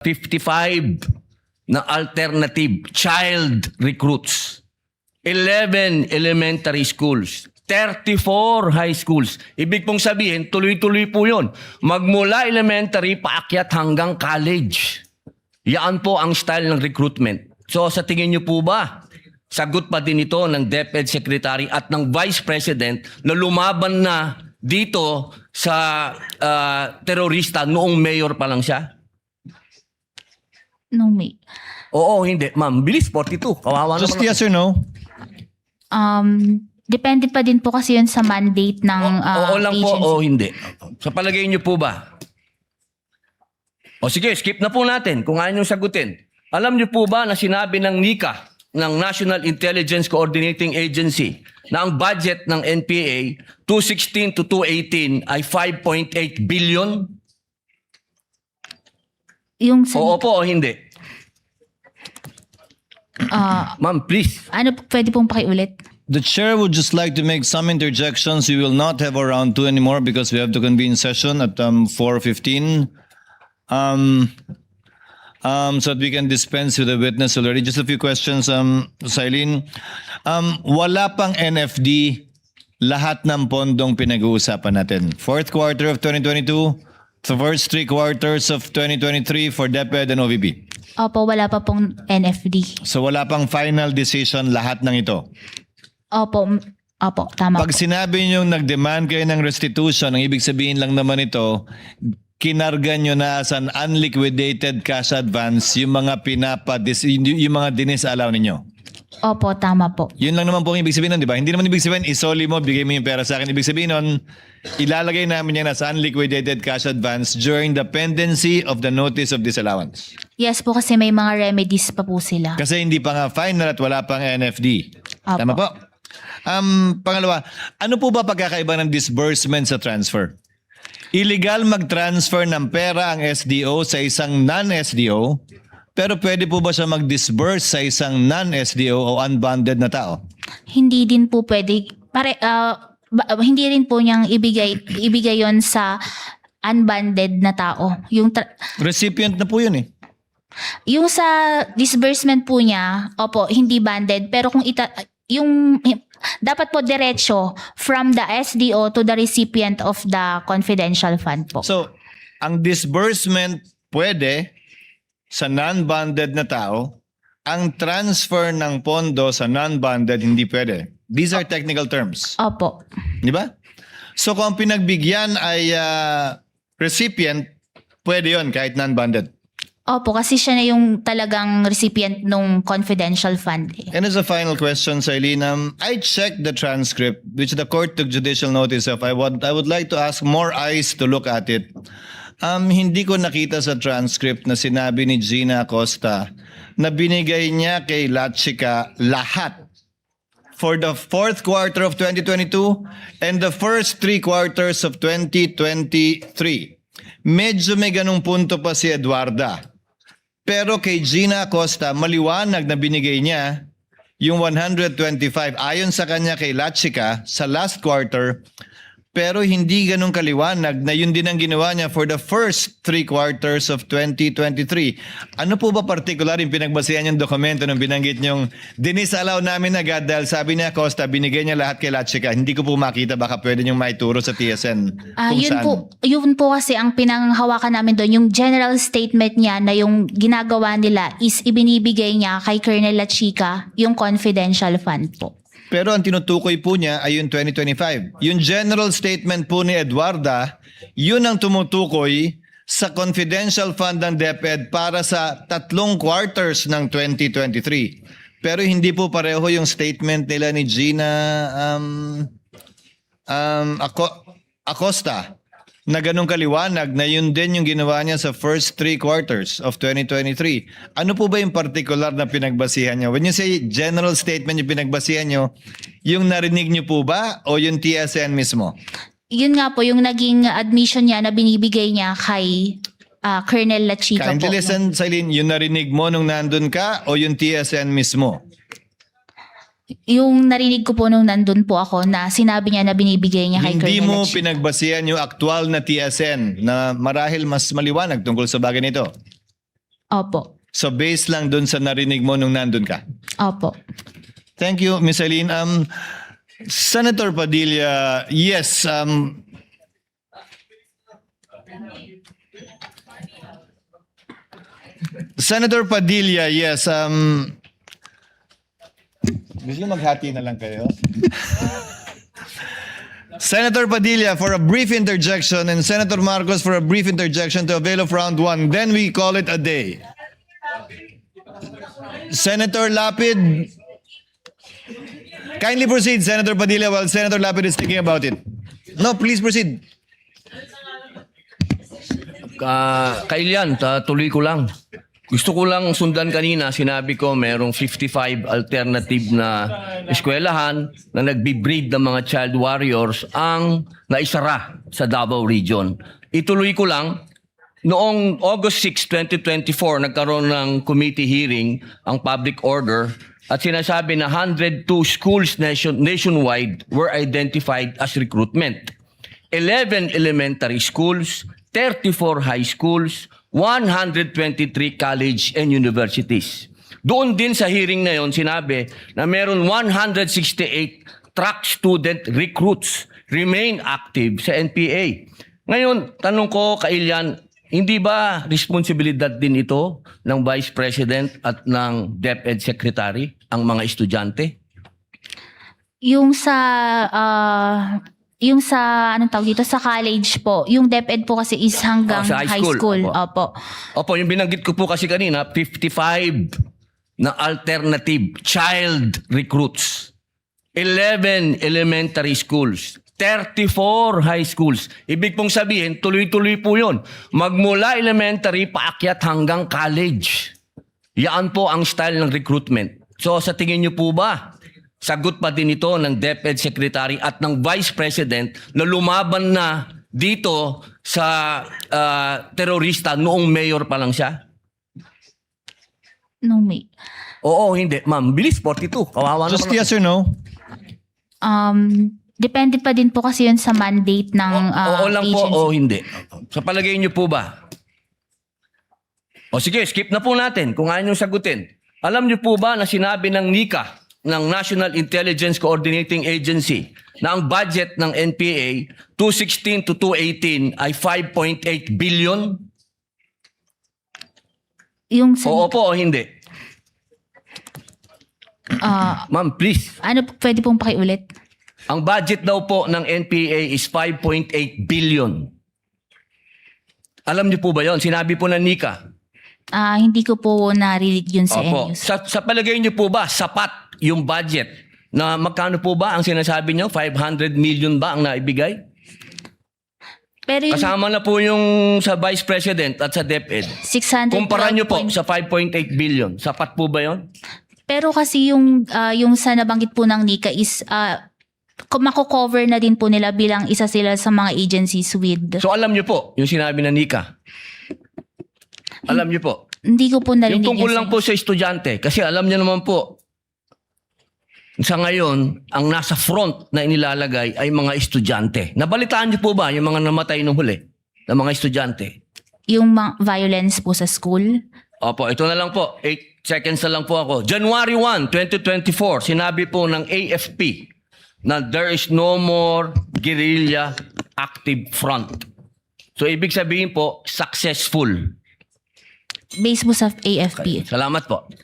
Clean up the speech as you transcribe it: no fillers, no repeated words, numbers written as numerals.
55 na alternative child recruits, 11 elementary schools, 34 high schools. Ibig pong sabihin, tuloy-tuloy po yun. Magmula elementary, paakyat hanggang college. Yan po ang style ng recruitment. So sa tingin niyo po ba, sagot pa din ito ng DepEd Secretary at ng Vice President na lumaban na dito sa terorista noong mayor pa lang siya? No, may. Oo, hindi. Ma'am, bilis, 42. Kawawa Just naman. yes or no? Depende pa din po kasi yun sa mandate ng Oo lang po agency. o hindi. Sa palagay niyo po ba? O sige, skip na po natin kung ayaw niyong sagutin. Alam niyo po ba na sinabi ng NICA, ng National Intelligence Coordinating Agency, na ang budget ng NPA 2016 to 2018 ay 5.8 billion? Yung sa, Oo po o hindi? Ma'am, please. ano, pwede pong pakiulit? The chair would just like to make some interjections. We will not have a round 2 anymore because we have to convene session at 4:15. So that we can dispense with the witness already. Just a few questions, Silene. Wala pang NFD lahat ng pondong pinag-uusapan natin. Fourth quarter of 2022, the first 3 quarters of 2023 for DepEd and OVP. Opo, wala pa pong NFD. So wala pang final decision lahat ng ito. Opo, tama Pag po. sinabi nyo nag-demand kayo ng restitution, ang ibig sabihin lang naman ito, kinarga nyo na as an unliquidated cash advance yung mga yung mga dinisalaw ninyo. Opo, tama po. Yun lang naman po ang ibig sabihin nun, di ba? Hindi naman ibig sabihin, isoli mo, bigay mo yung pera sa akin. Ibig sabihin nun, ilalagay namin yan as unliquidated cash advance during the pendency of the notice of disallowance. Yes po, kasi may mga remedies pa po sila. Kasi hindi pa nga final at wala pang NFD. Apo. Tama po? Pangalawa, ano po ba pagkakaiba ng disbursement sa transfer? Illegal mag-transfer ng pera ang SDO sa isang non-SDO, pero pwede po ba siya mag-disburse sa isang non-SDO o unbonded na tao? Hindi din po pwede, hindi rin po niyang ibigay yon sa unbonded na tao. Recipient na po yun eh. Yung sa disbursement po niya, opo, hindi banded, pero kung dapat po diretso from the SDO to the recipient of the confidential fund po. So, ang disbursement pwede sa non-bonded na tao, ang transfer ng pondo sa non-bonded hindi pwede. These are technical terms. Opo. Di ba? So kung ang pinagbigyan ay recipient, pwede yon kahit non-bonded. Opo, kasi siya na yung talagang recipient nung confidential fund. And as a final question, Silene, I checked the transcript which the court took judicial notice of. I would like to ask more eyes to look at it. Hindi ko nakita sa transcript na sinabi ni Gina Acosta na binigay niya kay Latchika lahat for the fourth quarter of 2022 and the first 3 quarters of 2023. Medyo may ganung punto pa si Eduarda. Pero kay Gina Acosta, maliwanag na binigay niya yung 125 ayon sa kanya kay Latchika sa last quarter, pero hindi ganun kaliwanag na yun din ang ginawa niya for the first 3 quarters of 2023. Ano po ba particular yung pinagbasihan yung dokumento nung binanggit niyong dinisalaw namin agad dahil sabi niya Acosta, binigay niya lahat kay Latchika. Hindi ko po makita, baka pwede niyong maituro sa TSN kung saan. Yun po kasi ang pinanghawakan namin doon, yung general statement niya na yung ginagawa nila is ibinibigay niya kay Colonel Latchika yung confidential fund po. Pero ang tinutukoy po niya ay yung 2025. Yung general statement po ni Eduarda, yun ang tumutukoy sa confidential fund ng DepEd para sa 3 quarters ng 2023. Pero hindi po pareho yung statement nila ni Gina Acosta na ganun kaliwanag na yun din yung ginawa niya sa first 3 quarters of 2023. Ano po ba yung particular na pinagbasihan niyo? When you say general statement yung pinagbasihan niyo, yung narinig niyo po ba o yung TSN mismo? Yun nga po, yung naging admission niya na binibigay niya kay Colonel Latchika po. Kindly listen, Silene, yung narinig mo nung nandun ka o yung TSN mismo? Yung narinig ko po nung nandun po ako na sinabi niya na binibigay niya kay Hindi Colonel mo Latchika. pinagbasihan yung aktual na TSN na marahil mas maliwanag tungkol sa bagay nito. Opo. So based lang dun sa narinig mo nung nandun ka. Opo. Thank you, Ms. Eileen. Senator Padilla, yes. Senator Padilla, yes. Gusto maghati na lang kayo? Senator Padilla for a brief interjection and Senator Marcos for a brief interjection to avail of round one. Then we call it a day. Senator Lapid, kindly proceed, Senator Padilla, while Senator Lapid is thinking about it. No, please proceed. Kailian, tuloy ko lang. Gusto ko lang sundan kanina, sinabi ko merong 55 alternative na eskwelahan na nagbe-breed ng mga child warriors ang naisara sa Davao Region. Ituloy ko lang, noong August 6, 2024, nagkaroon ng committee hearing ang public order at sinasabi na 102 schools nationwide were identified as recruitment. 11 elementary schools, 34 high schools, 123 college and universities. Doon din sa hearing na yon sinabi na meron 168 track student recruits remain active sa NPA. Ngayon, tanong ko, Kailian, hindi ba responsibilidad din ito ng Vice President at ng DepEd Secretary ang mga estudyante? Yung sa anong tawag dito sa college po, yung DepEd po kasi is hanggang sa high school. Opo. Opo, yung binanggit ko po kasi kanina, 55 na alternative child recruits. 11 elementary schools. 34 high schools. Ibig pong sabihin, tuloy-tuloy po yun. Magmula elementary, paakyat hanggang college. Yan po ang style ng recruitment. So sa tingin niyo po ba, sagot pa din ito ng DepEd Secretary at ng Vice President na lumaban na dito sa terorista noong mayor pa lang siya? No, may. Oo, hindi. Ma'am, bilis, 42. Kawawa Just naman. yes or no? Depende pa din po kasi yun sa mandate ng Oo lang agency. po o hindi. Sa palagay niyo po ba? O sige, skip na po natin kung ayaw niyo sagutin. Alam niyo po ba na sinabi ng NICA, ng National Intelligence Coordinating Agency, na ang budget ng NPA 2016 to 2018 ay 5.8 billion? Yung sa, Oo po o hindi? Ma'am, please. ano, pwede pong pakiulit? Ang budget daw po ng NPA is 5.8 billion. Alam niyo po ba yon? Sinabi po ng NICA. Hindi ko po narinig yun sa Opo. news. Sa palagay niyo po ba, sapat yung budget na magkano po ba ang sinasabi niyo? 500 million ba ang naibigay? Pero yung Kasama na po yung sa Vice President at sa DepEd. 600 Kumpara niyo po sa 5.8 billion. Sapat po ba yon? Pero kasi yung sa nabanggit po ng NICA is mako-cover na din po nila bilang isa sila sa mga agencies with. So alam niyo po yung sinabi ng NICA. Alam niyo po. Hindi ko po narinig Yung tungkol yun lang sa po sa estudyante. Kasi alam niyo naman po, sa ngayon, ang nasa front na inilalagay ay mga estudyante. Nabalitaan niyo po ba yung mga namatay nung huli na mga estudyante? yung violence po sa school. Opo, ito na lang po. 8 seconds na lang po ako. January 1, 2024, sinabi po ng AFP na there is no more guerrilla active front. So, ibig sabihin po, successful. Based po sa AFP. Salamat po.